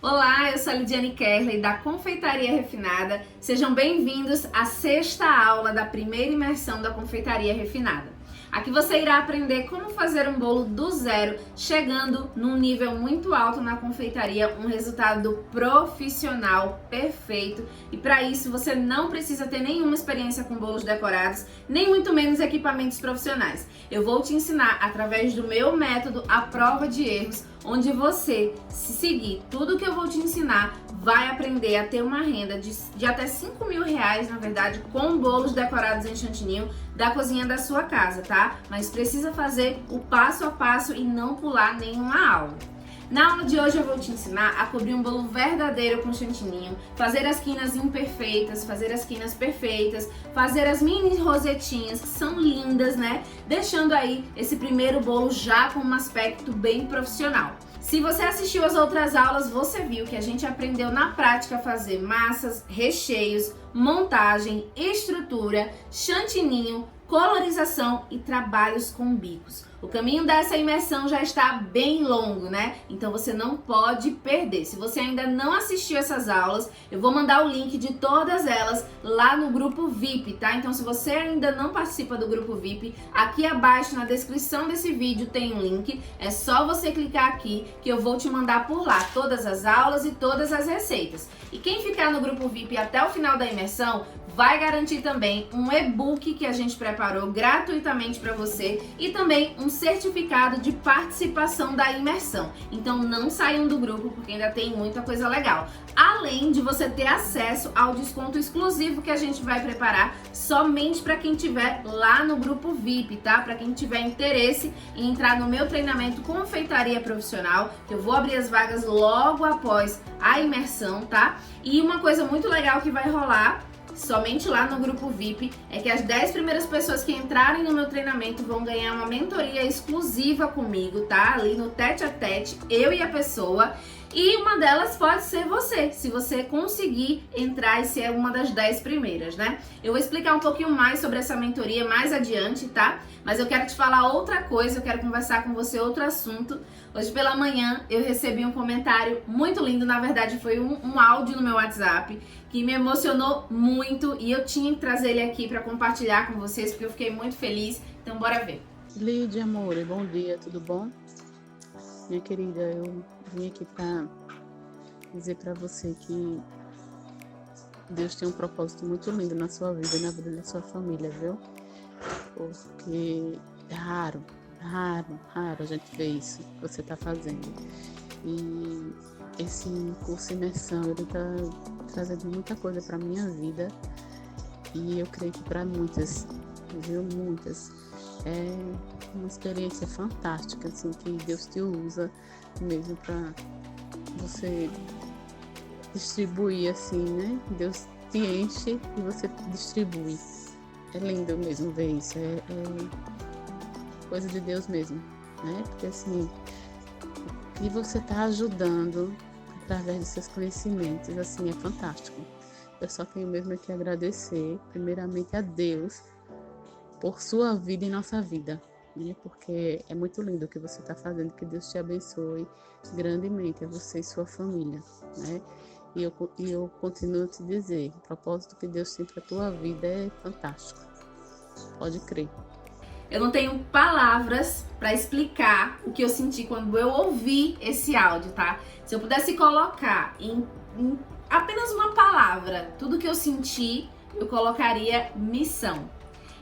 Olá, eu sou a Lidiane Kerley da Confeitaria Refinada. Sejam bem-vindos à sexta aula da primeira imersão da Confeitaria Refinada. Aqui você irá aprender como fazer um bolo do zero, chegando num nível muito alto na confeitaria, um resultado profissional perfeito. E para isso você não precisa ter nenhuma experiência com bolos decorados, nem muito menos equipamentos profissionais. Eu vou te ensinar através do meu método à prova de erros, onde você, se seguir tudo que eu vou te ensinar, vai aprender a ter uma renda de até R$5.000, na verdade, com bolos decorados em chantininho da cozinha da sua casa, tá? Mas precisa fazer o passo a passo e não pular nenhuma aula. Na aula de hoje eu vou te ensinar a cobrir um bolo verdadeiro com chantininho, fazer as quinas imperfeitas, fazer as quinas perfeitas, fazer as mini rosetinhas que são lindas, né? Deixando aí esse primeiro bolo já com um aspecto bem profissional. Se você assistiu às outras aulas, você viu que a gente aprendeu na prática a fazer massas, recheios, montagem, estrutura, chantininho, colorização e trabalhos com bicos. O caminho dessa imersão já está bem longo, né? Então você não pode perder. Se você ainda não assistiu essas aulas, eu vou mandar o link de todas elas lá no grupo VIP, tá? Então se você ainda não participa do grupo VIP, aqui abaixo na descrição desse vídeo tem um link. É só você clicar aqui que eu vou te mandar por lá todas as aulas e todas as receitas. E quem ficar no grupo VIP até o final da imersão vai garantir também um e-book que a gente preparou gratuitamente para você e também um certificado de participação da imersão. Então não saiam do grupo porque ainda tem muita coisa legal. Além de você ter acesso ao desconto exclusivo que a gente vai preparar somente para quem estiver lá no grupo VIP, tá? Para quem tiver interesse em entrar no meu treinamento Confeitaria Profissional, que eu vou abrir as vagas logo após a imersão, tá? E uma coisa muito legal que vai rolar somente lá no grupo VIP é que as 10 primeiras pessoas que entrarem no meu treinamento vão ganhar uma mentoria exclusiva comigo, tá? Ali no tete a tete, eu e a pessoa. E uma delas pode ser você, se você conseguir entrar e ser uma das 10 primeiras, né? Eu vou explicar um pouquinho mais sobre essa mentoria mais adiante, tá? Mas eu quero te falar outra coisa, eu quero conversar com você outro assunto. Hoje pela manhã eu recebi um comentário muito lindo, na verdade foi um áudio no meu WhatsApp que me emocionou muito e eu tinha que trazer ele aqui para compartilhar com vocês porque eu fiquei muito feliz. Então bora ver. Lídia, amor, bom dia, tudo bom? Minha querida, eu vim aqui para dizer para você que Deus tem um propósito muito lindo na sua vida e na vida da sua família, viu? Porque é raro a gente ver isso que você está fazendo. E esse curso Imersão, ele está trazendo muita coisa para minha vida e eu creio que para muitas, viu? Muitas. É uma experiência fantástica, assim, que Deus te usa mesmo para você distribuir, assim, né? Deus te enche e você distribui. É lindo mesmo ver isso, é coisa de Deus mesmo, né? Porque, assim, o que você está ajudando através dos seus conhecimentos, assim, é fantástico. Eu só tenho mesmo que agradecer, primeiramente, a Deus por sua vida e nossa vida, né? Porque é muito lindo o que você está fazendo, que Deus te abençoe grandemente, a você e sua família, né? E eu continuo a te dizer, o propósito que Deus tem para a tua vida é fantástico, pode crer. Eu não tenho palavras para explicar o que eu senti quando eu ouvi esse áudio, tá? Se eu pudesse colocar em apenas uma palavra tudo que eu senti, eu colocaria missão.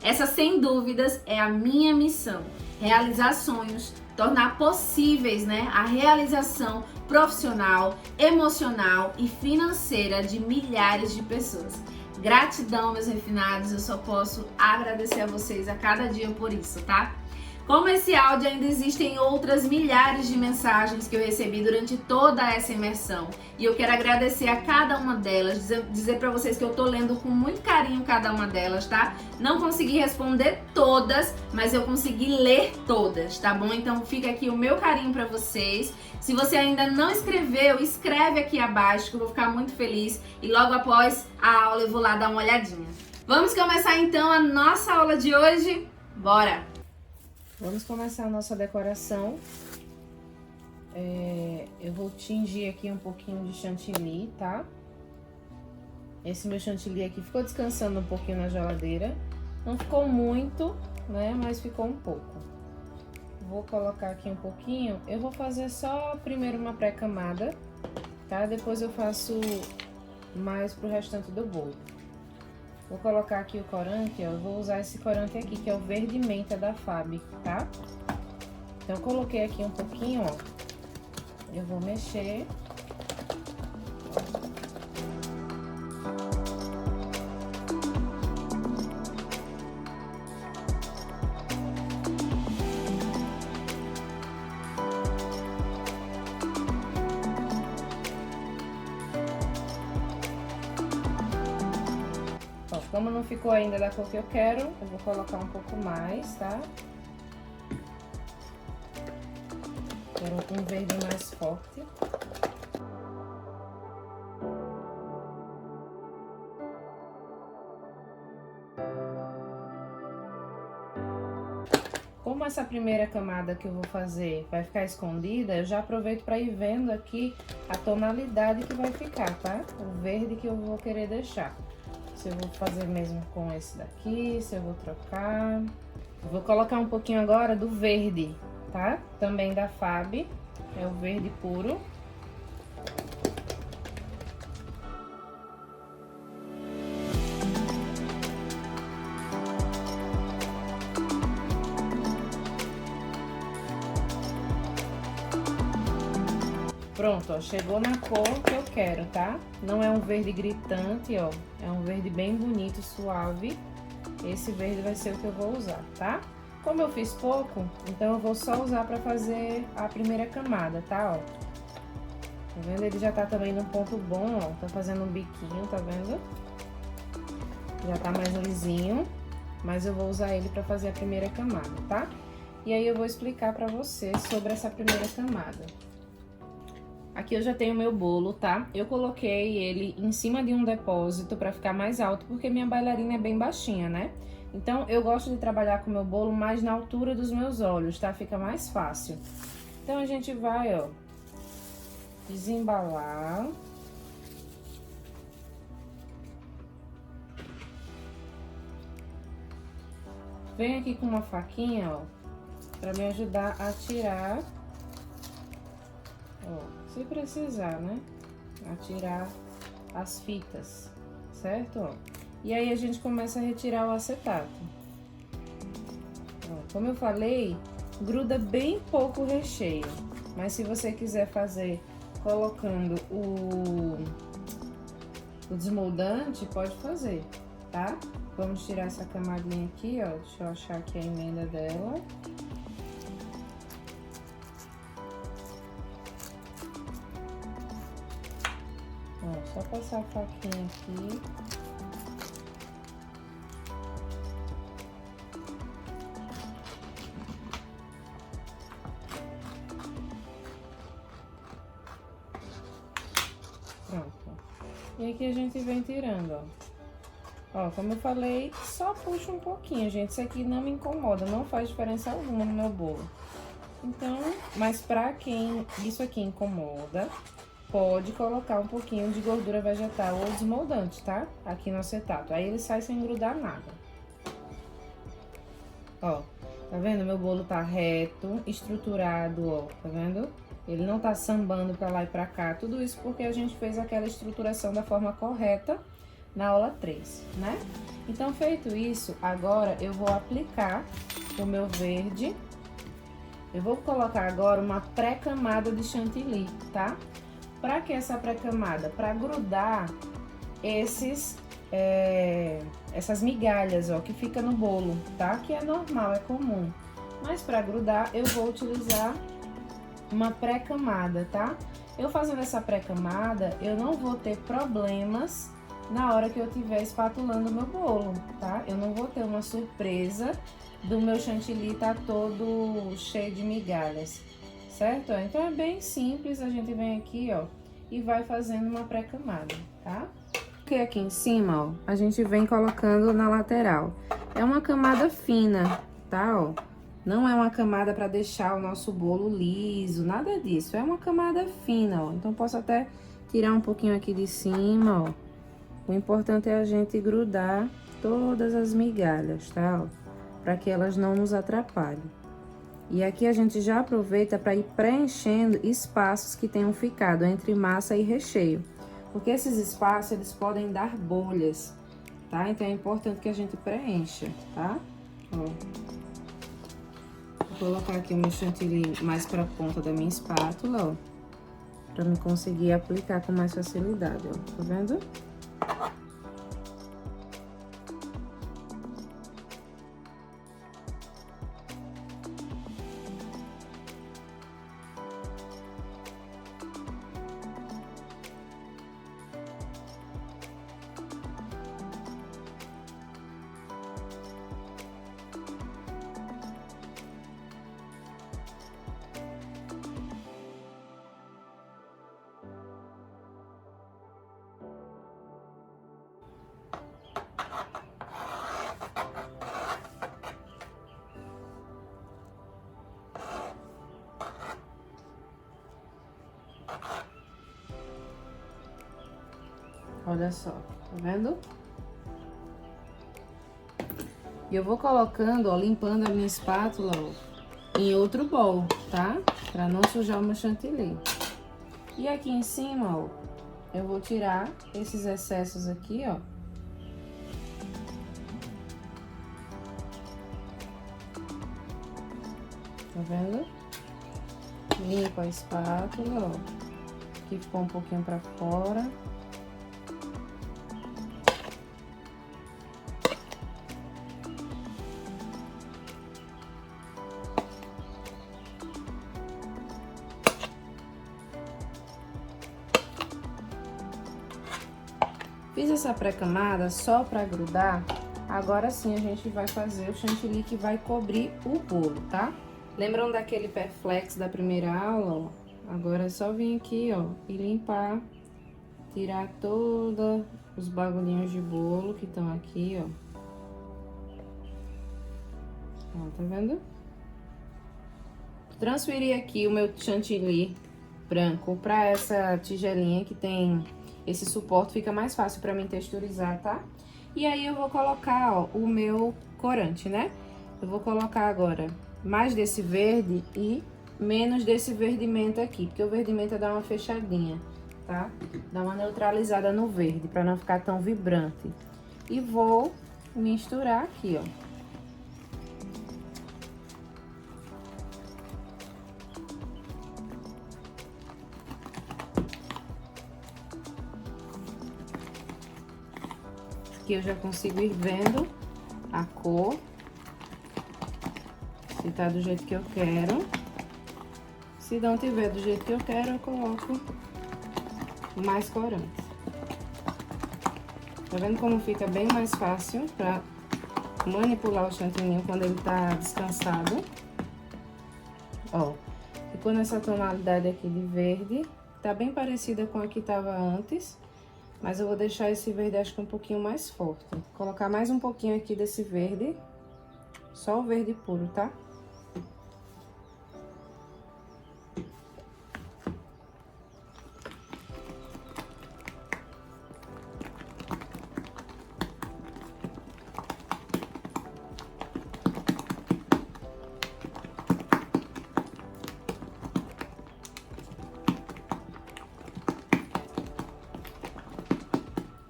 Essa, sem dúvidas, é a minha missão. Realizar sonhos, tornar possíveis, né, a realização profissional, emocional e financeira de milhares de pessoas. Gratidão, meus refinados, eu só posso agradecer a vocês a cada dia por isso, tá? Como esse áudio, ainda existem outras milhares de mensagens que eu recebi durante toda essa imersão. E eu quero agradecer a cada uma delas, dizer pra vocês que eu tô lendo com muito carinho cada uma delas, tá? Não consegui responder todas, mas eu consegui ler todas, tá bom? Então fica aqui o meu carinho pra vocês. Se você ainda não escreveu, escreve aqui abaixo que eu vou ficar muito feliz. E logo após a aula eu vou lá dar uma olhadinha. Vamos começar então a nossa aula de hoje? Bora! Vamos começar a nossa decoração eu vou tingir aqui um pouquinho de chantilly, tá? Esse meu chantilly aqui ficou descansando um pouquinho na geladeira. Não ficou muito, né? Mas ficou um pouco. Vou colocar aqui um pouquinho. Eu vou fazer só primeiro uma pré-camada, tá? Depois eu faço mais pro restante do bolo. Vou colocar aqui o corante, ó. Eu vou usar esse corante aqui, que é o verde menta da Fab, tá? Então, eu coloquei aqui um pouquinho, ó. Eu vou mexer. Ó, como não ficou ainda da cor que eu quero, eu vou colocar um pouco mais, tá? Quero um verde mais forte. Como essa primeira camada que eu vou fazer vai ficar escondida, eu já aproveito para ir vendo aqui a tonalidade que vai ficar, tá? O verde que eu vou querer deixar. Se eu vou fazer mesmo com esse daqui, se eu vou trocar. Eu vou colocar um pouquinho agora do verde, tá? Também da Fab, é o verde puro. Pronto, ó, chegou na cor que eu quero, tá? Não é um verde gritante, ó, é um verde bem bonito, suave. Esse verde vai ser o que eu vou usar, tá? Como eu fiz pouco, então eu vou só usar pra fazer a primeira camada, tá, ó? Tá vendo? Ele já tá também num ponto bom, ó, tá fazendo um biquinho, tá vendo? Já tá mais lisinho, mas eu vou usar ele pra fazer a primeira camada, tá? E aí eu vou explicar pra você sobre essa primeira camada. Aqui eu já tenho meu bolo, tá? Eu coloquei ele em cima de um depósito pra ficar mais alto, porque minha bailarina é bem baixinha, né? Então, eu gosto de trabalhar com o meu bolo mais na altura dos meus olhos, tá? Fica mais fácil. Então, a gente vai, ó, desembalar. Vem aqui com uma faquinha, ó, pra me ajudar a tirar, ó, se precisar, né? A tirar as fitas, certo? Ó. E aí a gente começa a retirar o acetato. Ó, como eu falei, gruda bem pouco o recheio. Mas se você quiser fazer colocando o desmoldante, pode fazer, tá? Vamos tirar essa camadinha aqui, ó. Deixa eu achar aqui a emenda dela. Ó, só passar a faquinha aqui. Pronto. E aqui a gente vem tirando, ó. Ó, como eu falei, só puxa um pouquinho, gente. Isso aqui não me incomoda, não faz diferença alguma no meu bolo. Então, mas pra quem isso aqui incomoda, pode colocar um pouquinho de gordura vegetal ou desmoldante, tá? Aqui no acetato. Aí ele sai sem grudar nada. Ó, tá vendo? Meu bolo tá reto, estruturado, ó. Tá vendo? Ele não tá sambando pra lá e pra cá. Tudo isso porque a gente fez aquela estruturação da forma correta na aula 3, né? Então, feito isso, agora eu vou aplicar o meu verde. Eu vou colocar agora uma pré-camada de chantilly, tá? Pra que essa pré-camada? Pra grudar essas migalhas, ó, que fica no bolo, tá? Que é normal, é comum. Mas pra grudar, eu vou utilizar uma pré-camada, tá? Eu fazendo essa pré-camada, eu não vou ter problemas na hora que eu estiver espatulando o meu bolo, tá? Eu não vou ter uma surpresa do meu chantilly tá todo cheio de migalhas, certo? Então é bem simples, a gente vem aqui, ó, e vai fazendo uma pré-camada, tá? Porque aqui em cima, ó, a gente vem colocando na lateral. É uma camada fina, tá, ó? Não é uma camada para deixar o nosso bolo liso, nada disso. É uma camada fina, ó. Então, posso até tirar um pouquinho aqui de cima, ó. O importante é a gente grudar todas as migalhas, tá? Para que elas não nos atrapalhem. E aqui a gente já aproveita para ir preenchendo espaços que tenham ficado entre massa e recheio. Porque esses espaços, eles podem dar bolhas, tá? Então, é importante que a gente preencha, tá? Ó. Vou colocar aqui o meu chantilly mais para a ponta da minha espátula, ó. Para me conseguir aplicar com mais facilidade, ó. Tá vendo? Olha só, tá vendo? E eu vou colocando, ó, limpando a minha espátula, ó, em outro bowl, tá? Pra não sujar o meu chantilly. E aqui em cima, ó, eu vou tirar esses excessos aqui, ó. Tá vendo? Limpo a espátula, ó. Aqui ficou um pouquinho pra fora. Fiz essa pré-camada só pra grudar. Agora sim a gente vai fazer o chantilly que vai cobrir o bolo, tá? Lembram daquele pé flex da primeira aula, ó? Agora é só vir aqui, ó, e limpar, tirar todos os bagulhinhos de bolo que estão aqui, ó. Ó, tá vendo? Transferir aqui o meu chantilly branco pra essa tigelinha que tem esse suporte, fica mais fácil pra mim texturizar, tá? E aí eu vou colocar, ó, o meu corante, né? Eu vou colocar agora mais desse verde e menos desse verde menta aqui, porque o verde menta dá uma fechadinha, tá? Dá uma neutralizada no verde, pra não ficar tão vibrante. E vou misturar aqui, ó. Aqui eu já consigo ir vendo a cor, se tá do jeito que eu quero. Se não tiver do jeito que eu quero, eu coloco mais corante. Tá vendo como fica bem mais fácil pra manipular o chantilly quando ele tá descansado? Ó, ficou nessa tonalidade aqui de verde, tá bem parecida com a que tava antes. Mas eu vou deixar esse verde, acho que um pouquinho mais forte. Vou colocar mais um pouquinho aqui desse verde. Só o verde puro, tá?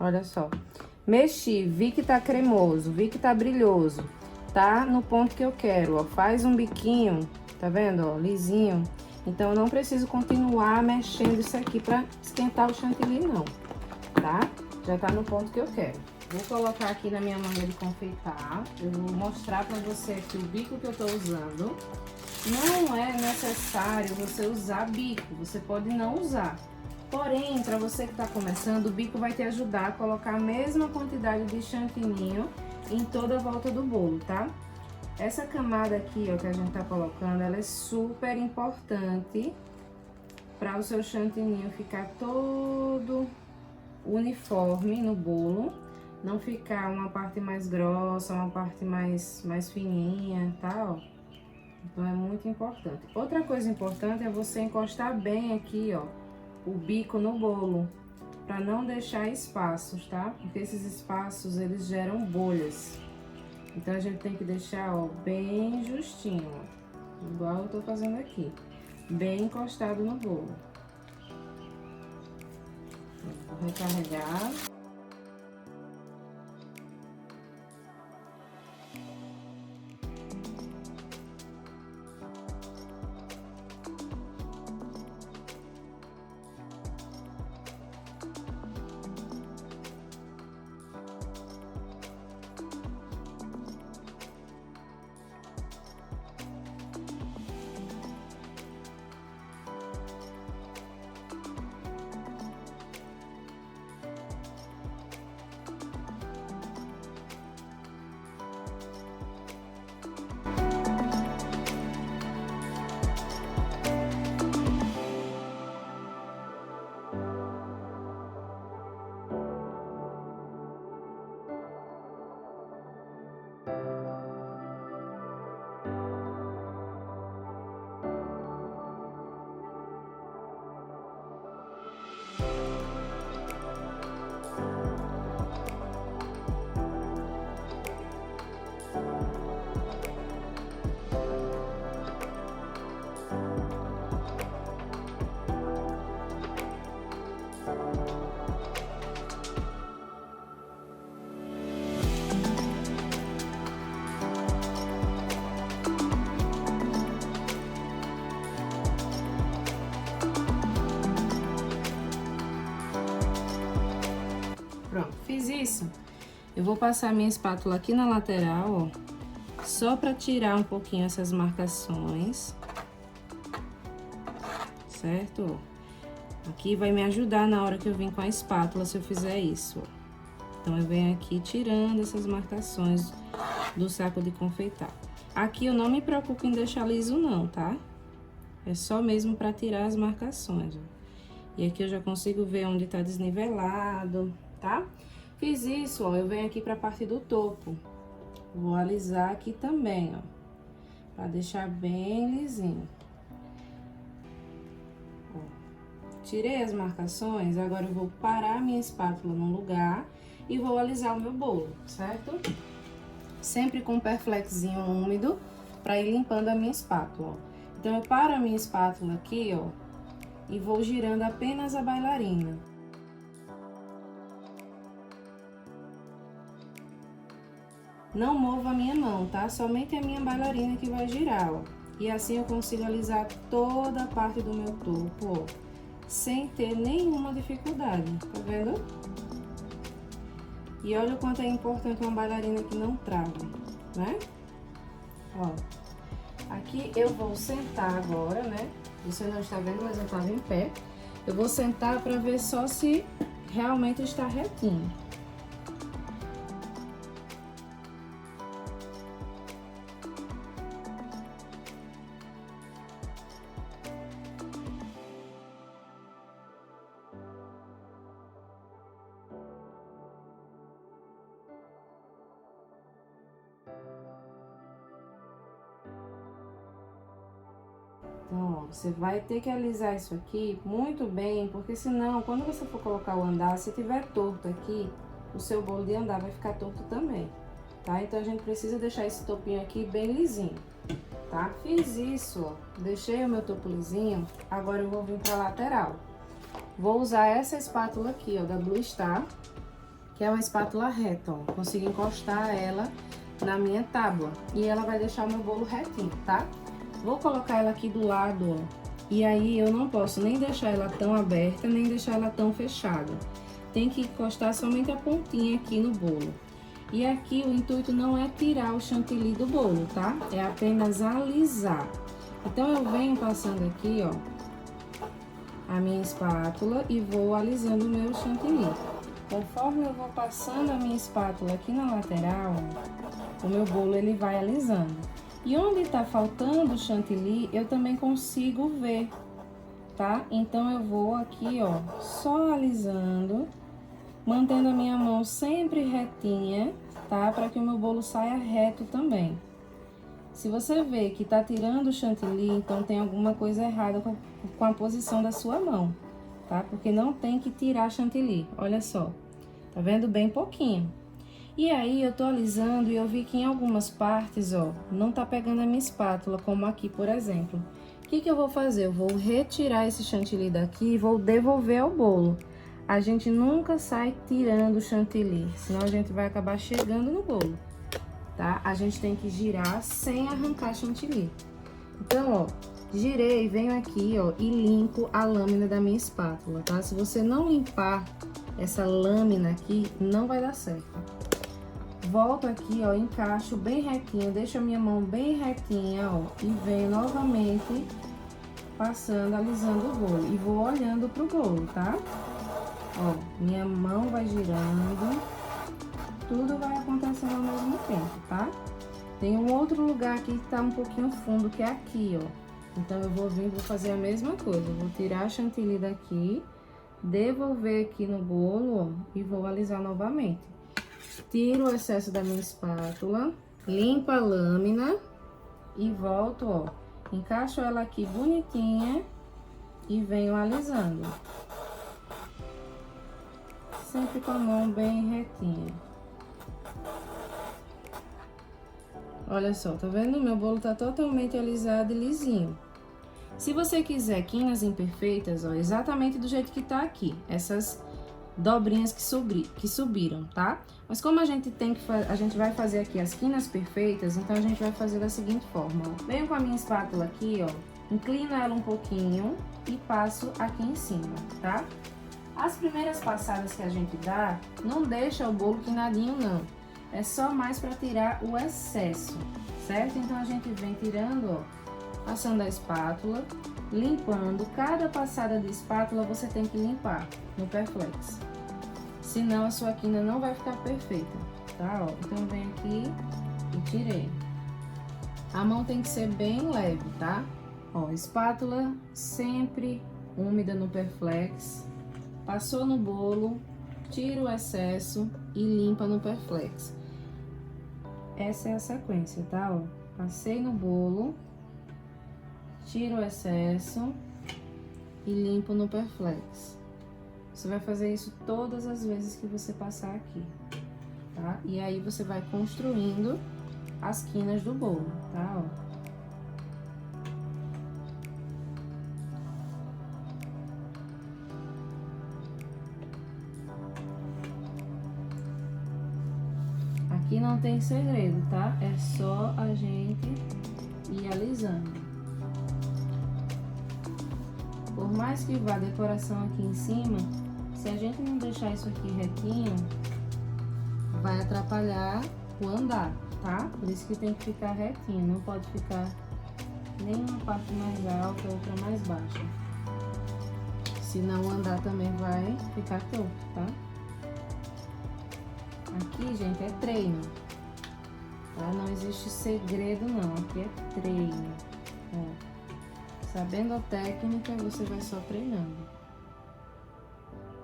Olha só, mexi, vi que tá cremoso, vi que tá brilhoso, tá no ponto que eu quero, ó, faz um biquinho, tá vendo, ó, lisinho. Então, eu não preciso continuar mexendo isso aqui pra esquentar o chantilly, não, tá? Já tá no ponto que eu quero. Vou colocar aqui na minha manga de confeitar, eu vou mostrar pra você aqui o bico que eu tô usando. Não é necessário você usar bico, você pode não usar. Porém, para você que está começando, o bico vai te ajudar a colocar a mesma quantidade de chantilly em toda a volta do bolo, tá? Essa camada aqui, ó, que a gente tá colocando, ela é super importante para o seu chantilly ficar todo uniforme no bolo, não ficar uma parte mais grossa, uma parte mais fininha, tá, ó? Então é muito importante. Outra coisa importante é você encostar bem aqui, ó, o bico no bolo, para não deixar espaços, tá? Porque esses espaços, eles geram bolhas. Então a gente tem que deixar, ó, bem justinho, ó, igual eu tô fazendo aqui, bem encostado no bolo. Vou recarregar. Pronto, fiz isso. Eu vou passar minha espátula aqui na lateral, ó, só para tirar um pouquinho essas marcações, certo? Aqui vai me ajudar na hora que eu vim com a espátula, se eu fizer isso, ó. Então, eu venho aqui tirando essas marcações do saco de confeitar. Aqui eu não me preocupo em deixar liso não, tá? É só mesmo para tirar as marcações, ó. E aqui eu já consigo ver onde tá desnivelado, tá? Fiz isso, ó, eu venho aqui pra parte do topo. Vou alisar aqui também, ó, pra deixar bem lisinho. Ó, tirei as marcações, agora eu vou parar a minha espátula no lugar e vou alisar o meu bolo, certo? Sempre com um perflexinho úmido pra ir limpando a minha espátula, ó. Então, eu paro a minha espátula aqui, ó, e vou girando apenas a bailarina. Não movo a minha mão, tá? Somente a minha bailarina que vai girar, ó. E assim eu consigo alisar toda a parte do meu topo, ó, sem ter nenhuma dificuldade, tá vendo? E olha o quanto é importante uma bailarina que não trava, né? Ó, aqui eu vou sentar agora, né? Você não está vendo, mas eu estava em pé. Eu vou sentar para ver só se realmente está retinho. Então, ó, você vai ter que alisar isso aqui muito bem, porque senão, quando você for colocar o andar, se tiver torto aqui, o seu bolo de andar vai ficar torto também, tá? Então, a gente precisa deixar esse topinho aqui bem lisinho, tá? Fiz isso, ó, deixei o meu topo lisinho, agora eu vou vir pra lateral. Vou usar essa espátula aqui, ó, da Blue Star, que é uma espátula reta, ó. Consigo encostar ela na minha tábua e ela vai deixar o meu bolo retinho, tá? Vou colocar ela aqui do lado, ó, e aí eu não posso nem deixar ela tão aberta, nem deixar ela tão fechada. Tem que encostar somente a pontinha aqui no bolo. E aqui o intuito não é tirar o chantilly do bolo, tá? É apenas alisar. Então, eu venho passando aqui, ó, a minha espátula e vou alisando o meu chantilly. Conforme eu vou passando a minha espátula aqui na lateral, ó, o meu bolo ele vai alisando. E onde tá faltando o chantilly, eu também consigo ver, tá? Então, eu vou aqui, ó, só alisando, mantendo a minha mão sempre retinha, tá? Para que o meu bolo saia reto também, Se você vê que tá tirando o chantilly, então tem alguma coisa errada com a posição da sua mão, tá? Porque não tem que tirar chantilly, olha só. Tá vendo? Bem pouquinho. E aí, eu tô alisando e eu vi que em algumas partes, ó, não tá pegando a minha espátula, como aqui, por exemplo. O que que eu vou fazer? Eu vou retirar esse chantilly daqui e vou devolver ao bolo. A gente nunca sai tirando o chantilly, senão a gente vai acabar chegando no bolo, tá? A gente tem que girar sem arrancar chantilly. Então, ó, girei, venho aqui, ó, e limpo a lâmina da minha espátula, tá? Se você não limpar essa lâmina aqui, não vai dar certo. Volto aqui, ó, encaixo bem retinho, deixo a minha mão bem retinha, ó, e venho novamente passando, alisando o bolo. E vou olhando pro bolo, tá? Ó, minha mão vai girando, tudo vai acontecendo ao mesmo tempo, tá? Tem um outro lugar aqui que tá um pouquinho fundo, que é aqui, ó. Então, eu vou vir, vou fazer a mesma coisa. Eu vou tirar a chantilly daqui, devolver aqui no bolo, ó, e vou alisar novamente. Tiro o excesso da minha espátula, limpo a lâmina e volto, ó. Encaixo ela aqui bonitinha e venho alisando. Sempre com a mão bem retinha. Olha só, tá vendo? Meu bolo tá totalmente alisado e lisinho. Se você quiser quinas imperfeitas, ó, exatamente do jeito que tá aqui, essas dobrinhas que subiram, tá? Mas como a gente vai fazer aqui as quinas perfeitas, então a gente vai fazer da seguinte forma, ó. Venho com a minha espátula aqui, ó, inclino ela um pouquinho e passo aqui em cima, tá? As primeiras passadas que a gente dá, não deixa o bolo quinadinho, não. É só mais para tirar o excesso, certo? Então a gente vem tirando, ó, passando a espátula, limpando. Cada passada de espátula você tem que limpar no Perflex. Senão a sua quina não vai ficar perfeita, tá? Ó, então vem aqui e tirei. A mão tem que ser bem leve, tá? Ó, espátula sempre úmida no Perflex. Passou no bolo, tira o excesso e limpa no Perflex. Essa é a sequência, tá? Ó, passei no bolo, tiro o excesso e limpo no Perflex. Você vai fazer isso todas as vezes que você passar aqui, tá? E aí você vai construindo as quinas do bolo, tá? Ó. Aqui não tem segredo, tá? É só a gente ir alisando. Por mais que vá decoração aqui em cima, se a gente não deixar isso aqui retinho, vai atrapalhar o andar, tá? Por isso que tem que ficar retinho, não pode ficar nenhuma parte mais alta, outra mais baixa. Senão o andar também vai ficar torto, tá? Aqui, gente, é treino, tá? Não existe segredo, não. Aqui é treino. Ó. Sabendo a técnica, você vai só treinando.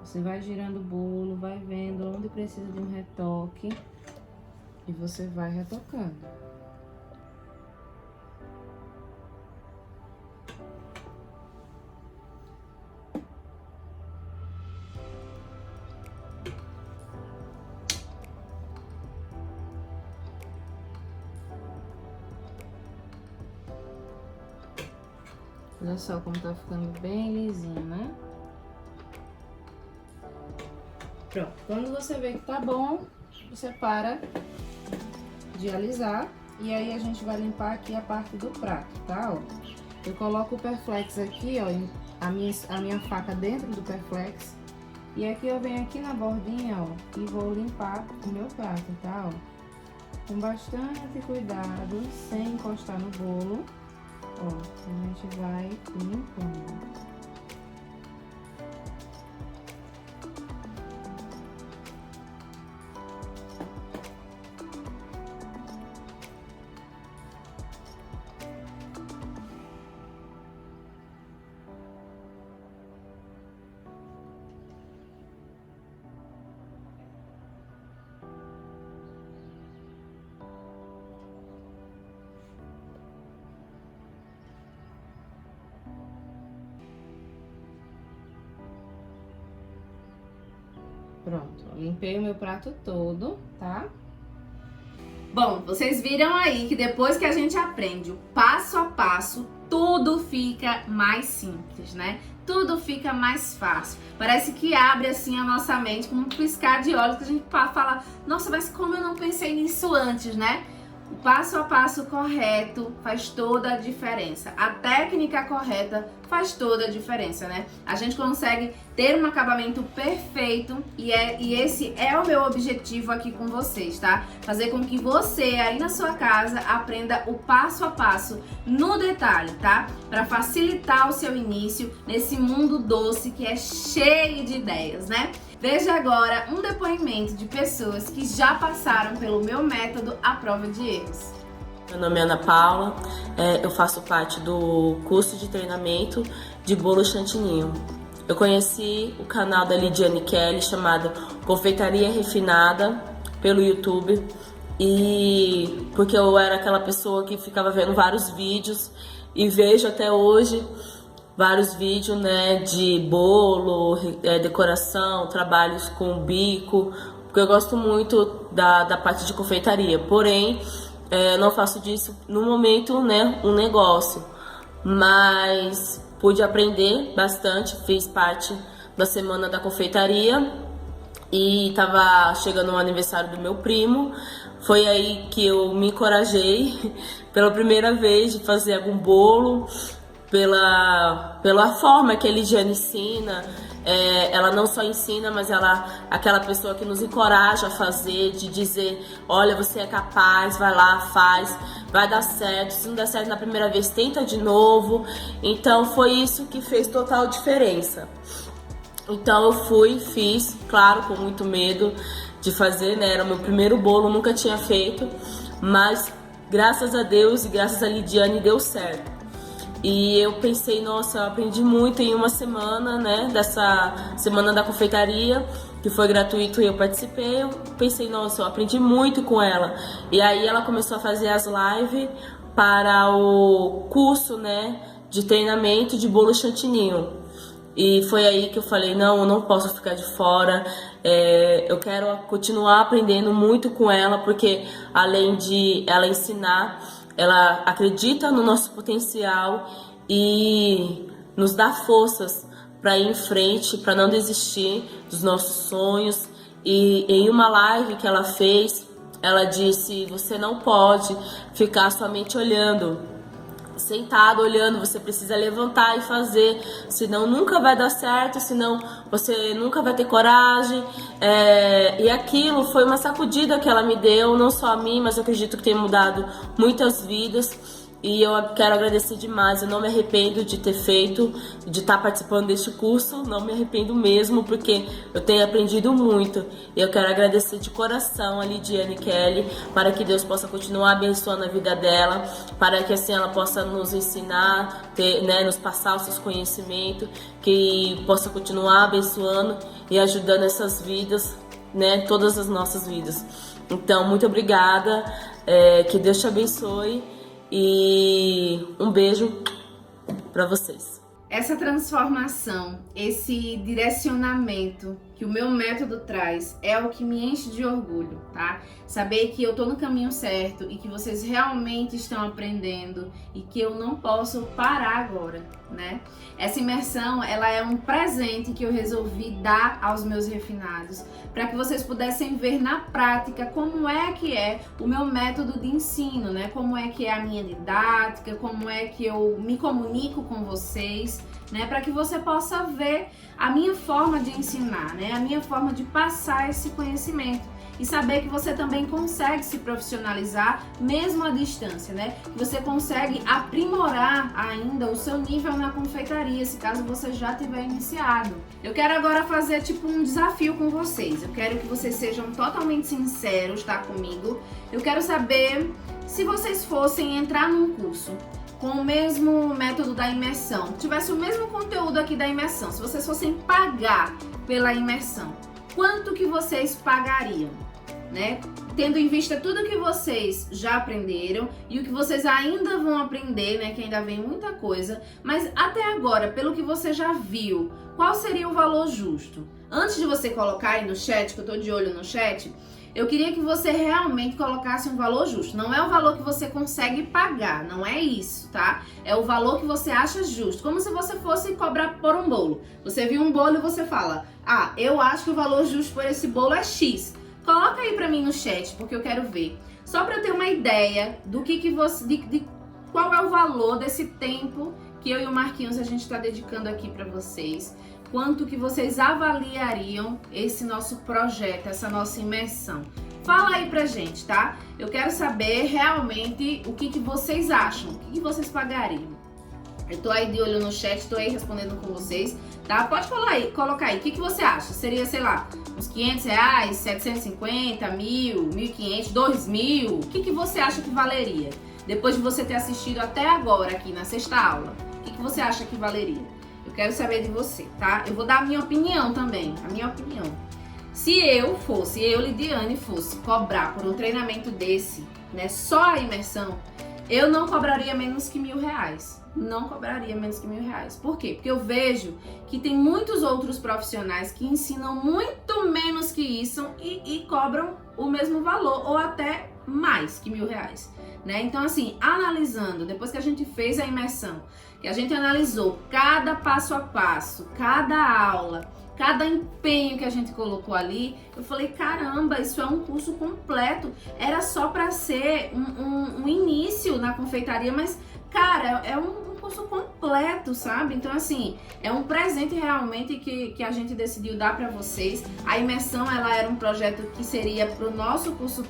Você vai girando o bolo, vai vendo onde precisa de um retoque e você vai retocando. Olha só como tá ficando bem lisinho, né? Pronto. Quando você vê que tá bom, você para de alisar. E aí a gente vai limpar aqui a parte do prato, tá? Ó, eu coloco o Perflex aqui, ó, a minha faca dentro do Perflex. E aqui eu venho aqui na bordinha, ó, e vou limpar o meu prato, tá? Ó, com bastante cuidado, sem encostar no bolo. Ó, a gente vai limpando. Pronto, limpei o meu prato todo, tá? Bom, vocês viram aí que depois que a gente aprende o passo a passo, tudo fica mais simples, né? Tudo fica mais fácil. Parece que abre assim a nossa mente com um piscar de olhos que a gente fala, nossa, mas como eu não pensei nisso antes, né? O passo a passo correto faz toda a diferença. A técnica correta faz toda a diferença, né? A gente consegue ter um acabamento perfeito e esse é o meu objetivo aqui com vocês, tá? Fazer com que você aí na sua casa aprenda o passo a passo no detalhe, tá? Para facilitar o seu início nesse mundo doce que é cheio de ideias, né? Veja agora um depoimento de pessoas que já passaram pelo meu método à prova de erros. Meu nome é Ana Paula, eu faço parte do curso de treinamento de bolo chantininho. Eu conheci o canal da Lidiane Kelly chamado Confeitaria Refinada pelo YouTube e porque eu era aquela pessoa que ficava vendo vários vídeos e vejo até hoje vários vídeos, né, de bolo, decoração, trabalhos com bico, porque eu gosto muito da parte de confeitaria. Porém, não faço disso no momento, né, um negócio. Mas pude aprender bastante, fiz parte da Semana da Confeitaria e estava chegando o aniversário do meu primo. Foi aí que eu me encorajei pela primeira vez de fazer algum bolo. Pela forma que a Lidiane ensina, ela não só ensina, mas ela aquela pessoa que nos encoraja a fazer, de dizer, olha, você é capaz, vai lá, faz, vai dar certo, se não der certo na primeira vez, tenta de novo. Então foi isso que fez total diferença. Então eu fiz, claro, com muito medo de fazer, né? Era o meu primeiro bolo, nunca tinha feito, mas graças a Deus e graças a Lidiane deu certo. E eu pensei, nossa, eu aprendi muito em uma semana, né, dessa Semana da Confeitaria, que foi gratuito e eu participei. Eu pensei, nossa, eu aprendi muito com ela. E aí ela começou a fazer as lives para o curso, né, de treinamento de bolo chantininho. E foi aí que eu falei, não, eu não posso ficar de fora, eu quero continuar aprendendo muito com ela, porque além de ela ensinar, ela acredita no nosso potencial e nos dá forças para ir em frente, para não desistir dos nossos sonhos. E em uma live que ela fez, ela disse, você não pode ficar somente olhando, sentado olhando, você precisa levantar e fazer, senão nunca vai dar certo, senão você nunca vai ter coragem. E aquilo foi uma sacudida que ela me deu, não só a mim, mas eu acredito que tem mudado muitas vidas. E eu quero agradecer demais, eu não me arrependo de ter feito, de estar participando deste curso, não me arrependo mesmo, porque eu tenho aprendido muito. E eu quero agradecer de coração a Lidiane Kelly, para que Deus possa continuar abençoando a vida dela, para que assim ela possa nos ensinar, nos passar os seus conhecimentos, que possa continuar abençoando e ajudando essas vidas, né, todas as nossas vidas. Então, muito obrigada, que Deus te abençoe. E um beijo para vocês. Essa transformação, esse direcionamento que o meu método traz é o que me enche de orgulho, tá? Saber que eu tô no caminho certo e que vocês realmente estão aprendendo e que eu não posso parar agora, né? Essa imersão, ela é um presente que eu resolvi dar aos meus refinados, para que vocês pudessem ver na prática como é que é o meu método de ensino, né? Como é que é a minha didática, como é que eu me comunico com vocês, né? Para que você possa ver a minha forma de ensinar, né? A minha forma de passar esse conhecimento. E saber que você também consegue se profissionalizar mesmo à distância, né? Você consegue aprimorar ainda o seu nível na confeitaria, se caso você já tiver iniciado. Eu quero agora fazer tipo um desafio com vocês. Eu quero que vocês sejam totalmente sinceros, tá, comigo. Eu quero saber se vocês fossem entrar num curso com o mesmo método da imersão, tivesse o mesmo conteúdo aqui da imersão, se vocês fossem pagar pela imersão, quanto que vocês pagariam, né? Tendo em vista tudo que vocês já aprenderam e o que vocês ainda vão aprender, né? Que ainda vem muita coisa, mas até agora, pelo que você já viu, qual seria o valor justo? antes de você colocar aí no chat, que eu tô de olho no chat, eu queria que você realmente colocasse um valor justo. Não é o valor que você consegue pagar, não é isso, tá? É o valor que você acha justo. Como se você fosse cobrar por um bolo. Você viu um bolo e você fala, eu acho que o valor justo por esse bolo é X. Coloca aí pra mim no chat, porque eu quero ver. Só pra eu ter uma ideia do que você... de qual é o valor desse tempo que eu e o Marquinhos a gente tá dedicando aqui pra vocês. Quanto que vocês avaliariam esse nosso projeto, essa nossa imersão. Fala aí pra gente, tá? Eu quero saber realmente o que vocês acham, o que vocês pagariam. Eu tô aí de olho no chat, tô aí respondendo com vocês, tá? Pode colocar aí, o que você acha? Seria, sei lá, uns R$500, 750, 1.000, 1.500, 2.000? O que você acha que valeria? Depois de você ter assistido até agora aqui na sexta aula, o que você acha que valeria? Eu quero saber de você, tá? Eu vou dar a minha opinião também, a minha opinião. Se eu, Lidiane, fosse cobrar por um treinamento desse, né, só a imersão, eu não cobraria menos que R$1.000. Não cobraria menos que R$1.000. Por quê? Porque eu vejo que tem muitos outros profissionais que ensinam muito menos que isso e cobram o mesmo valor ou até mais que R$1.000, né? Então, assim, analisando, depois que a gente fez a imersão, que a gente analisou cada passo a passo, cada aula, cada empenho que a gente colocou ali, eu falei, caramba, isso é um curso completo. Era só para ser um início na confeitaria, mas, cara, é um curso completo, sabe? Então, assim, é um presente realmente que a gente decidiu dar para vocês. A imersão, ela era um projeto que seria para o nosso curso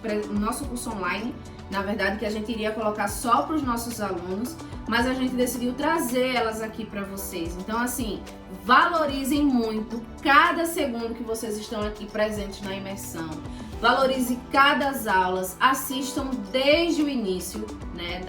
online, na verdade, que a gente iria colocar só para os nossos alunos, mas a gente decidiu trazer elas aqui para vocês. Então, assim, valorizem muito cada segundo que vocês estão aqui presentes na imersão. Valorize cada aulas, assistam desde o início, né,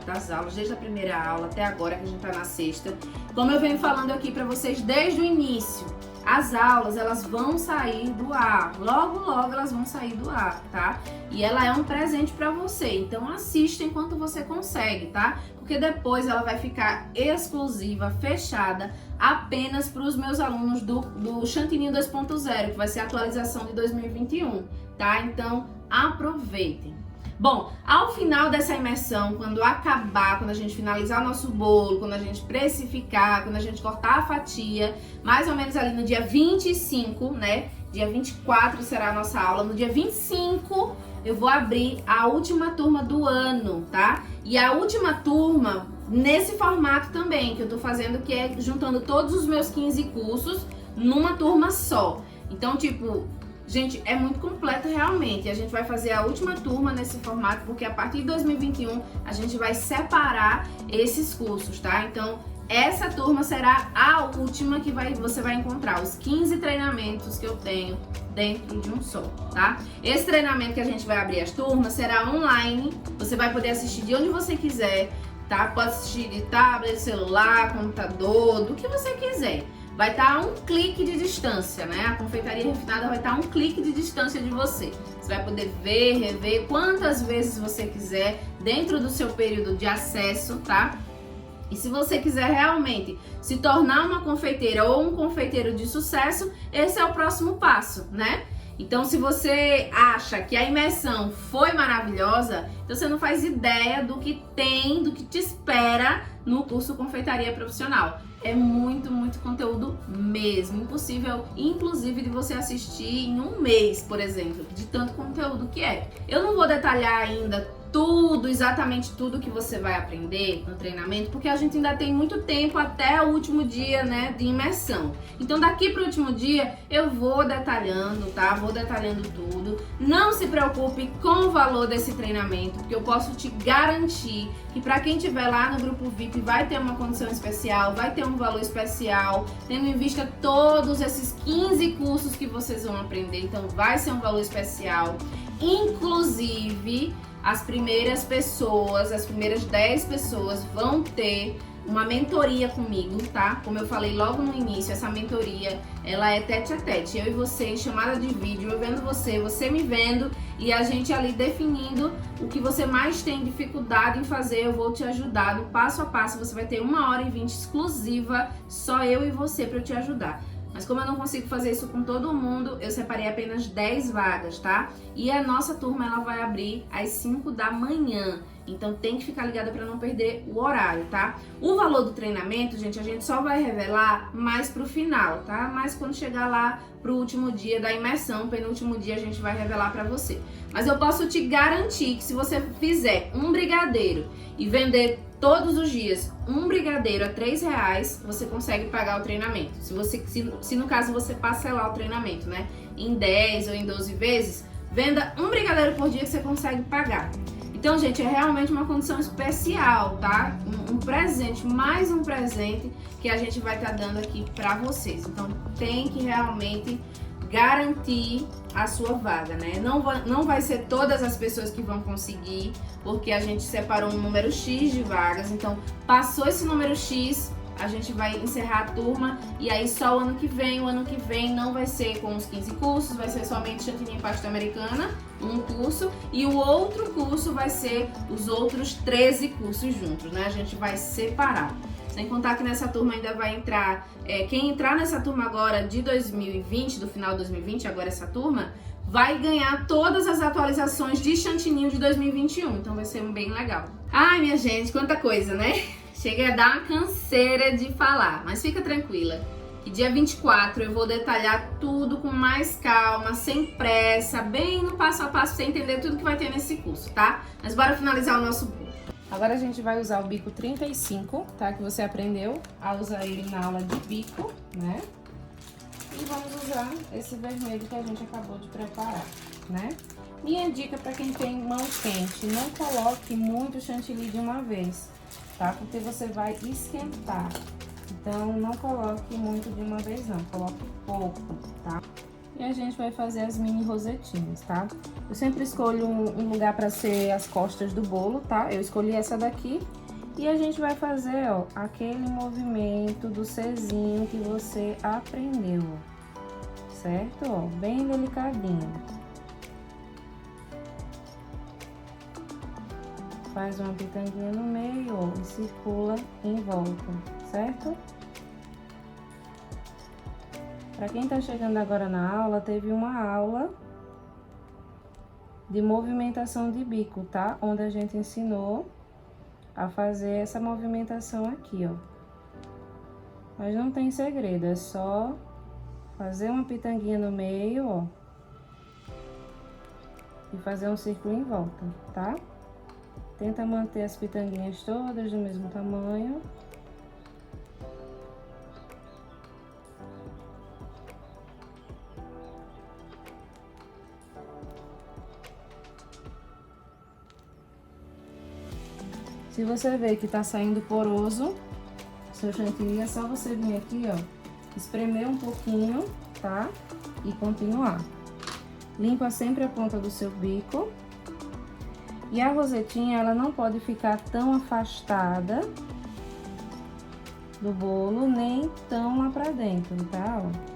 das aulas, desde a primeira aula até agora que a gente tá na sexta. Como eu venho falando aqui para vocês desde o início, as aulas, elas vão sair do ar, logo elas vão sair do ar, tá? E ela é um presente para você, então assista enquanto você consegue, tá? Porque depois ela vai ficar exclusiva, fechada, apenas para os meus alunos do Chantininho 2.0, que vai ser a atualização de 2021, tá? Então aproveitem. Bom, ao final dessa imersão, quando acabar, quando a gente finalizar nosso bolo, quando a gente precificar, quando a gente cortar a fatia, mais ou menos ali no dia 25, né? Dia 24 será a nossa aula. No dia 25, eu vou abrir a última turma do ano, tá? E a última turma, nesse formato também, que eu tô fazendo, que é juntando todos os meus 15 cursos numa turma só. Então, tipo... Gente, é muito completo realmente. A gente vai fazer a última turma nesse formato, porque a partir de 2021 a gente vai separar esses cursos, tá? Então, essa turma será a última que você vai encontrar, os 15 treinamentos que eu tenho dentro de um só, tá? Esse treinamento que a gente vai abrir as turmas será online, você vai poder assistir de onde você quiser, tá? Pode assistir de tablet, celular, computador, do que você quiser. Vai estar a um clique de distância, né? A confeitaria refinada vai estar a um clique de distância de você. Você vai poder ver, rever quantas vezes você quiser dentro do seu período de acesso, tá? E se você quiser realmente se tornar uma confeiteira ou um confeiteiro de sucesso, esse é o próximo passo, né? Então, se você acha que a imersão foi maravilhosa, então você não faz ideia do que tem, do que te espera no curso Confeitaria Profissional. É muito, muito conteúdo mesmo. Impossível, inclusive, de você assistir em um mês, por exemplo, de tanto conteúdo que é. Eu não vou detalhar ainda tudo, exatamente tudo que você vai aprender no treinamento, porque a gente ainda tem muito tempo até o último dia, né, de imersão. Então, daqui para o último dia, eu vou detalhando, tá? Vou detalhando tudo. Não se preocupe com o valor desse treinamento, porque eu posso te garantir que para quem estiver lá no grupo VIP vai ter uma condição especial, vai ter um valor especial, tendo em vista todos esses 15 cursos que vocês vão aprender, então vai ser um valor especial. Inclusive, as primeiras pessoas, as primeiras 10 pessoas vão ter uma mentoria comigo, tá? Como eu falei logo no início, essa mentoria, ela é tete a tete, eu e você em chamada de vídeo, eu vendo você, você me vendo e a gente ali definindo o que você mais tem dificuldade em fazer. Eu vou te ajudar no passo a passo, você vai ter 1h20 exclusiva, só eu e você para eu te ajudar. Mas como eu não consigo fazer isso com todo mundo, eu separei apenas 10 vagas, tá? E a nossa turma, ela vai abrir às 5 da manhã. Então tem que ficar ligada para não perder o horário, tá? O valor do treinamento, gente, a gente só vai revelar mais pro final, tá? Mas quando chegar lá pro último dia da imersão, penúltimo dia, a gente vai revelar para você. Mas eu posso te garantir que se você fizer um brigadeiro e vender todos os dias um brigadeiro a R$3, você consegue pagar o treinamento. Se no caso você parcelar o treinamento, né? Em 10 ou em 12 vezes, venda um brigadeiro por dia que você consegue pagar. Então, gente, é realmente uma condição especial, tá? Um presente, mais um presente que a gente vai estar dando aqui pra vocês. Então, tem que realmente garantir a sua vaga, né? Não vai ser todas as pessoas que vão conseguir, porque a gente separou um número X de vagas. Então, passou esse número X, a gente vai encerrar a turma e aí só o ano que vem não vai ser com os 15 cursos, vai ser somente chantilly em pasta americana, um curso, e o outro curso vai ser os outros 13 cursos juntos, né? A gente vai separar. Sem contar que nessa turma ainda vai entrar, quem entrar nessa turma agora de 2020, do final de 2020, agora essa turma, vai ganhar todas as atualizações de chantilly de 2021, então vai ser bem legal. Ai, minha gente, quanta coisa, né? Chega a dar uma canseira de falar, mas fica tranquila, que dia 24 eu vou detalhar tudo com mais calma, sem pressa, bem no passo a passo, pra você entender tudo que vai ter nesse curso, tá? Mas bora finalizar o nosso curso. Agora a gente vai usar o bico 35, tá? Que você aprendeu a usar ele na aula de bico, né? E vamos usar esse vermelho que a gente acabou de preparar, né? Minha dica para quem tem mão quente, não coloque muito chantilly de uma vez, tá? Porque você vai esquentar. Então, não coloque muito de uma vez não, coloque pouco, tá? E a gente vai fazer as mini rosetinhas, tá? Eu sempre escolho um lugar para ser as costas do bolo, tá? Eu escolhi essa daqui. E a gente vai fazer, ó, aquele movimento do Czinho que você aprendeu, ó. Certo? Ó, bem delicadinho. Faz uma pitanguinha no meio, ó, e circula em volta, certo? Para quem tá chegando agora na aula, teve uma aula de movimentação de bico, tá? Onde a gente ensinou a fazer essa movimentação aqui, ó. Mas não tem segredo, é só fazer uma pitanguinha no meio, ó. E fazer um círculo em volta, tá? Tenta manter as pitanguinhas todas do mesmo tamanho. Se você ver que tá saindo poroso, seu chantilly, é só você vir aqui, ó, espremer um pouquinho, tá? E continuar. Limpa sempre a ponta do seu bico. E a rosetinha, ela não pode ficar tão afastada do bolo, nem tão lá pra dentro, tá? Ó.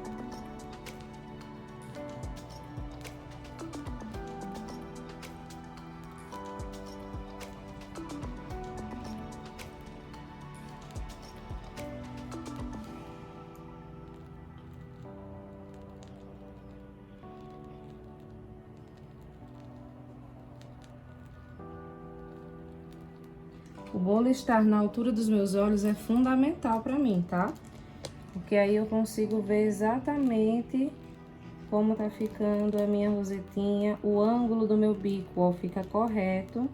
O bolo estar na altura dos meus olhos é fundamental para mim, tá? Porque aí eu consigo ver exatamente como tá ficando a minha rosetinha. O ângulo do meu bico, ó, fica correto.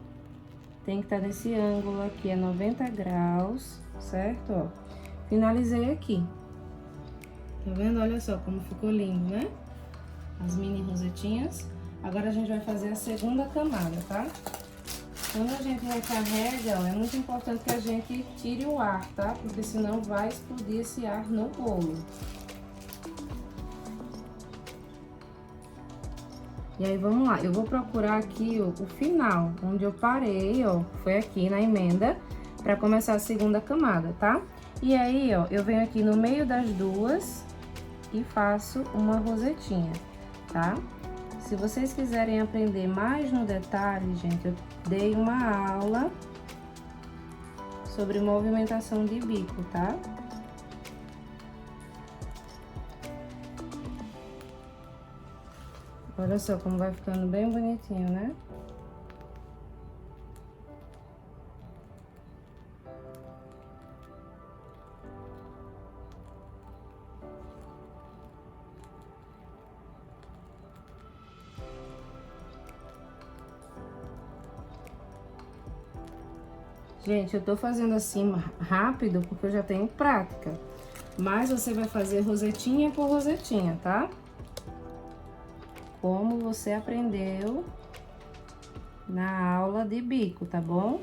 Tem que estar nesse ângulo aqui, é 90 graus, certo? Ó, finalizei aqui. Tá vendo? Olha só como ficou lindo, né? As mini rosetinhas. Agora a gente vai fazer a segunda camada, tá? Quando a gente recarrega, ó, é muito importante que a gente tire o ar, tá? Porque senão vai explodir esse ar no bolo. E aí, vamos lá. Eu vou procurar aqui, ó, o final, onde eu parei, ó, foi aqui na emenda, pra começar a segunda camada, tá? E aí, ó, eu venho aqui no meio das duas e faço uma rosetinha, tá? Se vocês quiserem aprender mais no detalhe, gente, eu dei uma aula sobre movimentação de bico, tá? Olha só como vai ficando bem bonitinho, né? Gente, eu tô fazendo assim rápido porque eu já tenho prática. Mas você vai fazer rosetinha por rosetinha, tá? Como você aprendeu na aula de bico, tá bom?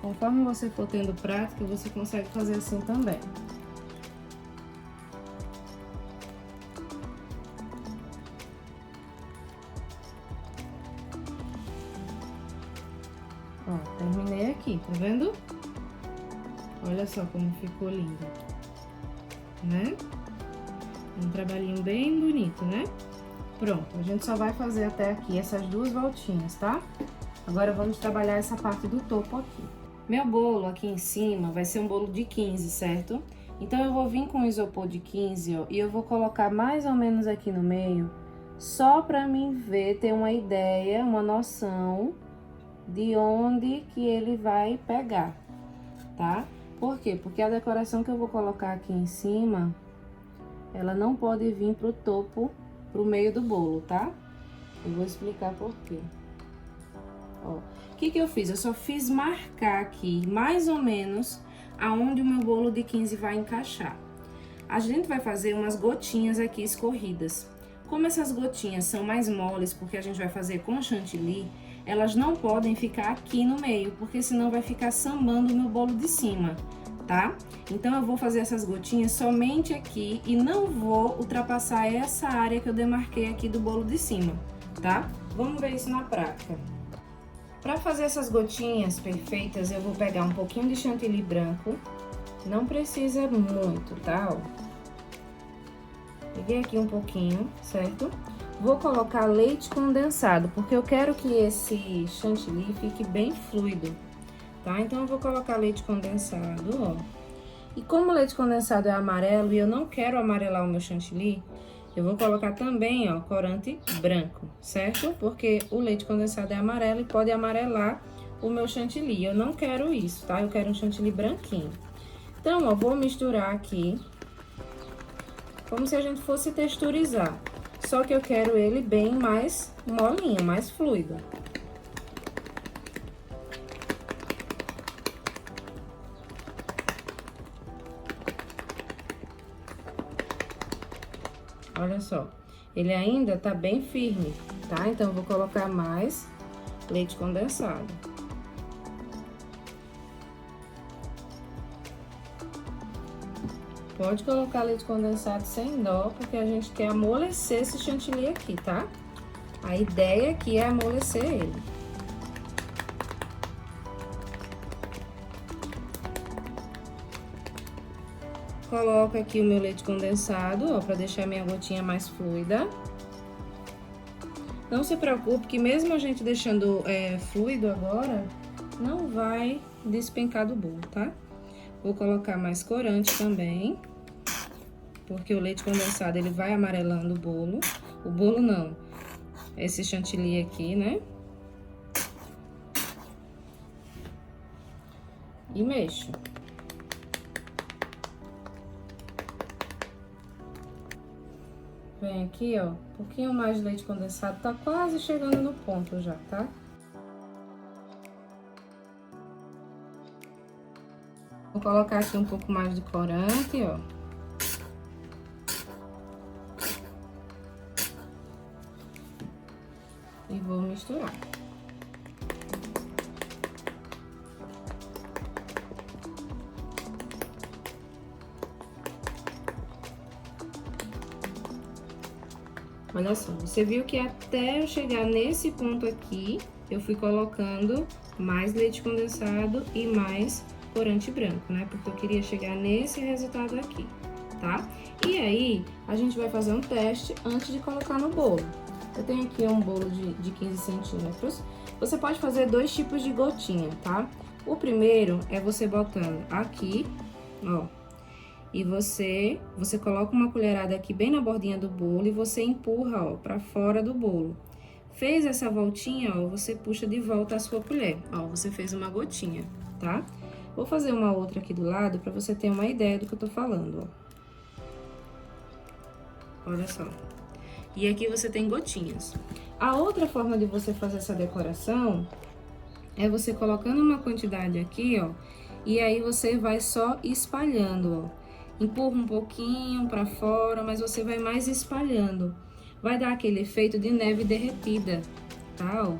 Conforme você for tendo prática, você consegue fazer assim também. Ó, terminei aqui, tá vendo? Olha só como ficou lindo, né? Um trabalhinho bem bonito, né? Pronto, a gente só vai fazer até aqui essas duas voltinhas, tá? Agora vamos trabalhar essa parte do topo aqui. Meu bolo aqui em cima vai ser um bolo de 15, certo? Então eu vou vir com o isopor de 15, ó, e eu vou colocar mais ou menos aqui no meio, só pra mim ver, ter uma ideia, uma noção de onde que ele vai pegar, tá? Por quê? Porque a decoração que eu vou colocar aqui em cima, ela não pode vir pro topo, pro meio do bolo, tá? Eu vou explicar por quê. Ó, o que que eu fiz? Eu só fiz marcar aqui, mais ou menos, aonde o meu bolo de 15 vai encaixar. A gente vai fazer umas gotinhas aqui escorridas. Como essas gotinhas são mais moles, porque a gente vai fazer com chantilly, elas não podem ficar aqui no meio, porque senão vai ficar sambando o meu bolo de cima, tá? Então, eu vou fazer essas gotinhas somente aqui e não vou ultrapassar essa área que eu demarquei aqui do bolo de cima, tá? Vamos ver isso na prática. Para fazer essas gotinhas perfeitas, eu vou pegar um pouquinho de chantilly branco. Não precisa muito, tá? Ó. Peguei aqui um pouquinho, certo? Vou colocar leite condensado, porque eu quero que esse chantilly fique bem fluido, tá? Então, eu vou colocar leite condensado, ó. E como o leite condensado é amarelo e eu não quero amarelar o meu chantilly, eu vou colocar também, ó, corante branco, certo? Porque o leite condensado é amarelo e pode amarelar o meu chantilly. Eu não quero isso, tá? Eu quero um chantilly branquinho. Então, ó, vou misturar aqui, como se a gente fosse texturizar. Só que eu quero ele bem mais molinho, mais fluido. Olha só, ele ainda tá bem firme, tá? Então, eu vou colocar mais leite condensado. Pode colocar leite condensado sem dó, porque a gente quer amolecer esse chantilly aqui, tá? A ideia aqui é amolecer ele. Coloco aqui o meu leite condensado, ó, pra deixar minha gotinha mais fluida. Não se preocupe que mesmo a gente deixando fluido agora, não vai despencar do bolo, tá? Vou colocar mais corante também, porque o leite condensado, ele vai amarelando o bolo. O bolo não, esse chantilly aqui, né? E mexo. Vem aqui, ó, um pouquinho mais de leite condensado, tá quase chegando no ponto já, tá? Vou colocar aqui um pouco mais de corante, ó. E vou misturar. Olha só, você viu que até eu chegar nesse ponto aqui, eu fui colocando mais leite condensado e mais corante branco, né? Porque eu queria chegar nesse resultado aqui, tá? E aí, a gente vai fazer um teste antes de colocar no bolo. Eu tenho aqui um bolo de 15 centímetros. Você pode fazer dois tipos de gotinha, tá? O primeiro é você botando aqui, ó. E você coloca uma colherada aqui bem na bordinha do bolo e você empurra, ó, pra fora do bolo. Fez essa voltinha, ó, você puxa de volta a sua colher. Ó, você fez uma gotinha, tá? Vou fazer uma outra aqui do lado pra você ter uma ideia do que eu tô falando, ó. Olha só. E aqui você tem gotinhas. A outra forma de você fazer essa decoração é você colocando uma quantidade aqui, ó, e aí você vai só espalhando, ó. Empurra um pouquinho pra fora, mas você vai mais espalhando. Vai dar aquele efeito de neve derretida, tá, ó?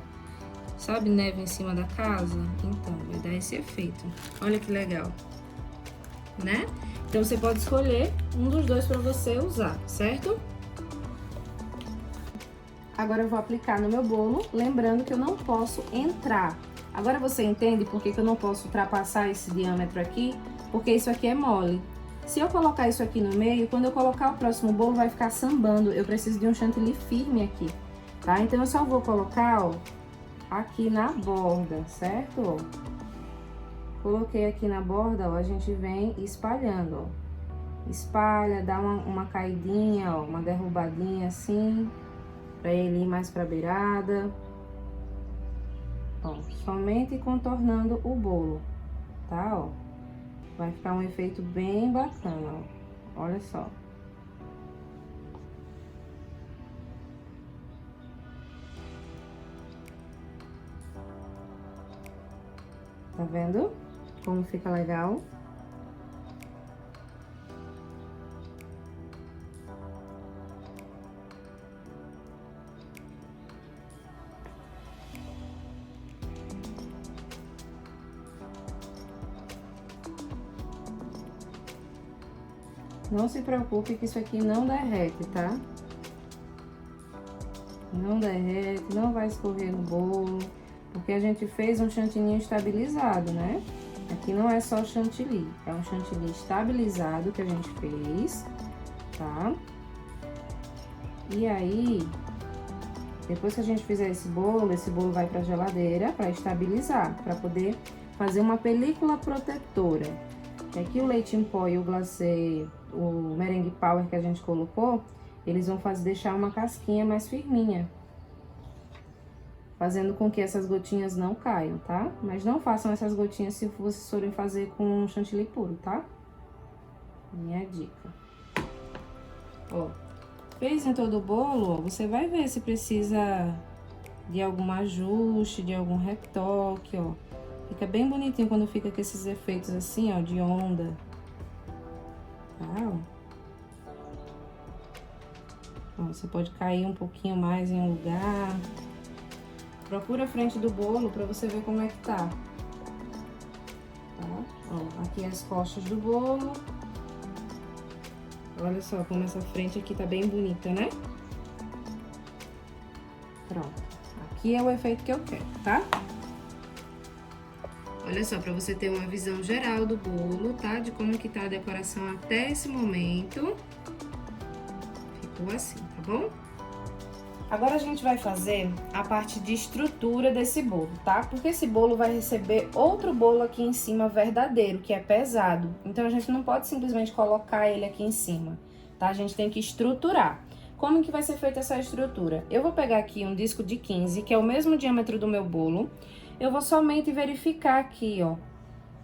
Sabe neve em cima da casa? Então, vai dar esse efeito. Olha que legal, né? Então, você pode escolher um dos dois pra você usar, certo? Agora eu vou aplicar no meu bolo, lembrando que eu não posso entrar. Agora você entende por que eu não posso ultrapassar esse diâmetro aqui? Porque isso aqui é mole. Se eu colocar isso aqui no meio, quando eu colocar o próximo bolo vai ficar sambando. Eu preciso de um chantilly firme aqui, tá? Então eu só vou colocar, ó, aqui na borda, certo? Ó. Coloquei aqui na borda, ó, a gente vem espalhando, ó. Espalha, dá uma caidinha, ó, uma derrubadinha assim, pra ele ir mais pra beirada. Ó, somente contornando o bolo, tá, ó. Vai ficar um efeito bem bacana, ó. Olha só. Tá vendo como fica legal? Não se preocupe que isso aqui não derrete, tá? Não derrete, não vai escorrer no bolo, porque a gente fez um chantilly estabilizado, né? Aqui não é só chantilly, é um chantilly estabilizado que a gente fez, tá? E aí, depois que a gente fizer esse bolo vai pra geladeira pra estabilizar, pra poder fazer uma película protetora. Aqui o leite em pó e o glacê, o merengue power que a gente colocou, eles vão deixar uma casquinha mais firminha, fazendo com que essas gotinhas não caiam, tá? Mas não façam essas gotinhas se vocês forem fazer com chantilly puro, tá? Minha dica. Ó, fez em todo o bolo, ó, você vai ver se precisa de algum ajuste, de algum retoque, ó. Fica bem bonitinho quando fica com esses efeitos assim, ó, de onda. Tá, ó. Você pode cair um pouquinho mais em um lugar. Procura a frente do bolo pra você ver como é que tá. Tá? Ó, aqui as costas do bolo. Olha só como essa frente aqui tá bem bonita, né? Pronto. Aqui é o efeito que eu quero, tá? Olha só, pra você ter uma visão geral do bolo, tá? De como que tá a decoração até esse momento. Ficou assim, tá bom? Agora a gente vai fazer a parte de estrutura desse bolo, tá? Porque esse bolo vai receber outro bolo aqui em cima verdadeiro, que é pesado. Então a gente não pode simplesmente colocar ele aqui em cima, tá? A gente tem que estruturar. Como que vai ser feita essa estrutura? Eu vou pegar aqui um disco de 15, que é o mesmo diâmetro do meu bolo. Eu vou somente verificar aqui, ó,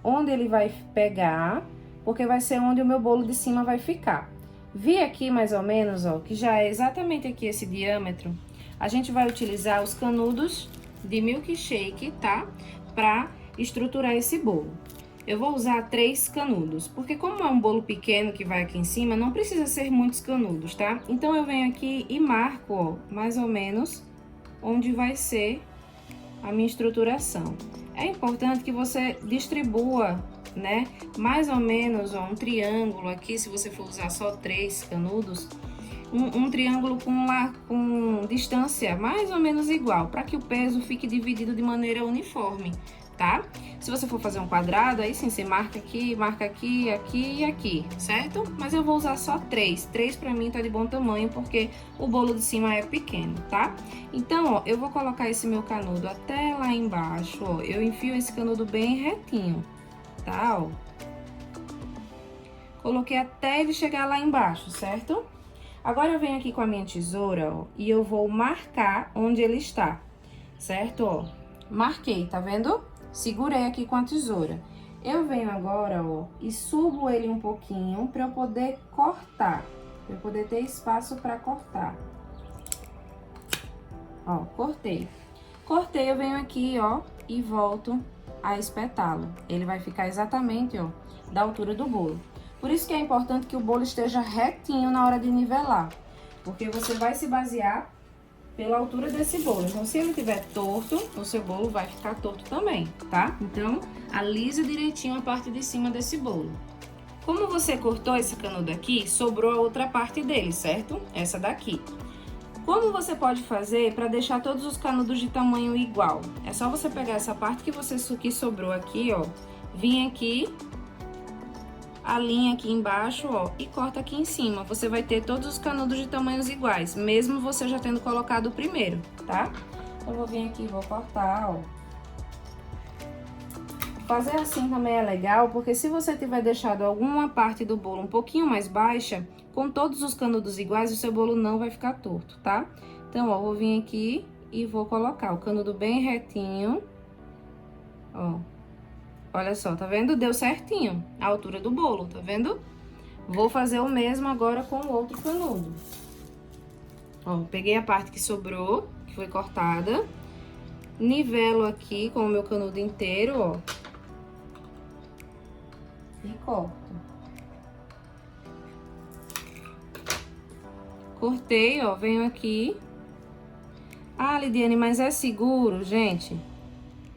onde ele vai pegar, porque vai ser onde o meu bolo de cima vai ficar. Vi aqui mais ou menos, ó, que já é exatamente aqui esse diâmetro. A gente vai utilizar os canudos de milkshake, tá? Pra estruturar esse bolo. Eu vou usar 3 canudos, porque como é um bolo pequeno que vai aqui em cima, não precisa ser muitos canudos, tá? Então eu venho aqui e marco, ó, mais ou menos onde vai ser a minha estruturação. É importante que você distribua, né, mais ou menos, ó, um triângulo aqui, se você for usar só 3 canudos, um triângulo com distância mais ou menos igual, para que o peso fique dividido de maneira uniforme, tá? Se você for fazer um quadrado, aí sim, você marca aqui, aqui e aqui, certo? Mas eu vou usar só 3. 3 pra mim tá de bom tamanho, porque o bolo de cima é pequeno, tá? Então, ó, eu vou colocar esse meu canudo até lá embaixo, ó. Eu enfio esse canudo bem retinho, tá, ó. Coloquei até ele chegar lá embaixo, certo? Agora eu venho aqui com a minha tesoura, ó, e eu vou marcar onde ele está, certo? Ó, marquei, tá vendo? Segurei aqui com a tesoura. Eu venho agora, ó, e subo ele um pouquinho para eu poder cortar, para eu poder ter espaço para cortar. Ó, cortei. Cortei, eu venho aqui, ó, e volto a espetá-lo. Ele vai ficar exatamente, ó, da altura do bolo. Por isso que é importante que o bolo esteja retinho na hora de nivelar, porque você vai se basear pela altura desse bolo. Então, se ele estiver torto, o seu bolo vai ficar torto também, tá? Então, alisa direitinho a parte de cima desse bolo. Como você cortou esse canudo aqui, sobrou a outra parte dele, certo? Essa daqui. Como você pode fazer para deixar todos os canudos de tamanho igual? É só você pegar essa parte que sobrou aqui, ó, vir aqui, a linha aqui embaixo, ó, e corta aqui em cima. Você vai ter todos os canudos de tamanhos iguais, mesmo você já tendo colocado o primeiro, tá? Eu vou vir aqui e vou cortar, ó. Fazer assim também é legal, porque se você tiver deixado alguma parte do bolo um pouquinho mais baixa, com todos os canudos iguais, o seu bolo não vai ficar torto, tá? Então, ó, vou vir aqui e vou colocar o canudo bem retinho, ó. Olha só, tá vendo? Deu certinho a altura do bolo, tá vendo? Vou fazer o mesmo agora com o outro canudo. Ó, peguei a parte que sobrou, que foi cortada. Nivelo aqui com o meu canudo inteiro, ó. E corto. Cortei, ó, venho aqui. Ah, Lidiane, mas é seguro, gente?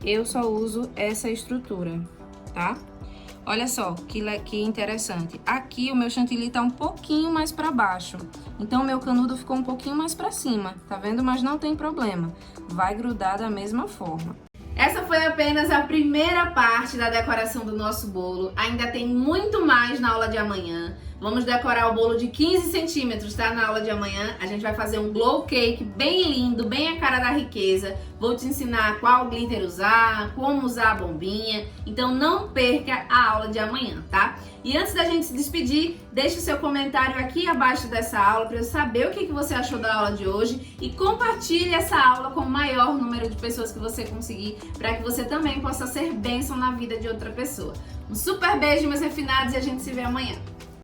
Eu só uso essa estrutura, tá? Olha só, que interessante. Aqui o meu chantilly tá um pouquinho mais pra baixo. Então, o meu canudo ficou um pouquinho mais pra cima, tá vendo? Mas não tem problema. Vai grudar da mesma forma. Essa foi apenas a primeira parte da decoração do nosso bolo. Ainda tem muito mais na aula de amanhã. Vamos decorar o bolo de 15 centímetros, tá? Na aula de amanhã. A gente vai fazer um glow cake bem lindo, bem a cara da riqueza. Vou te ensinar qual glitter usar, como usar a bombinha. Então não perca a aula de amanhã, tá? E antes da gente se despedir, deixe o seu comentário aqui abaixo dessa aula para eu saber o que você achou da aula de hoje. E compartilhe essa aula com o maior número de pessoas que você conseguir, para que você também possa ser bênção na vida de outra pessoa. Um super beijo, meus refinados, e a gente se vê amanhã.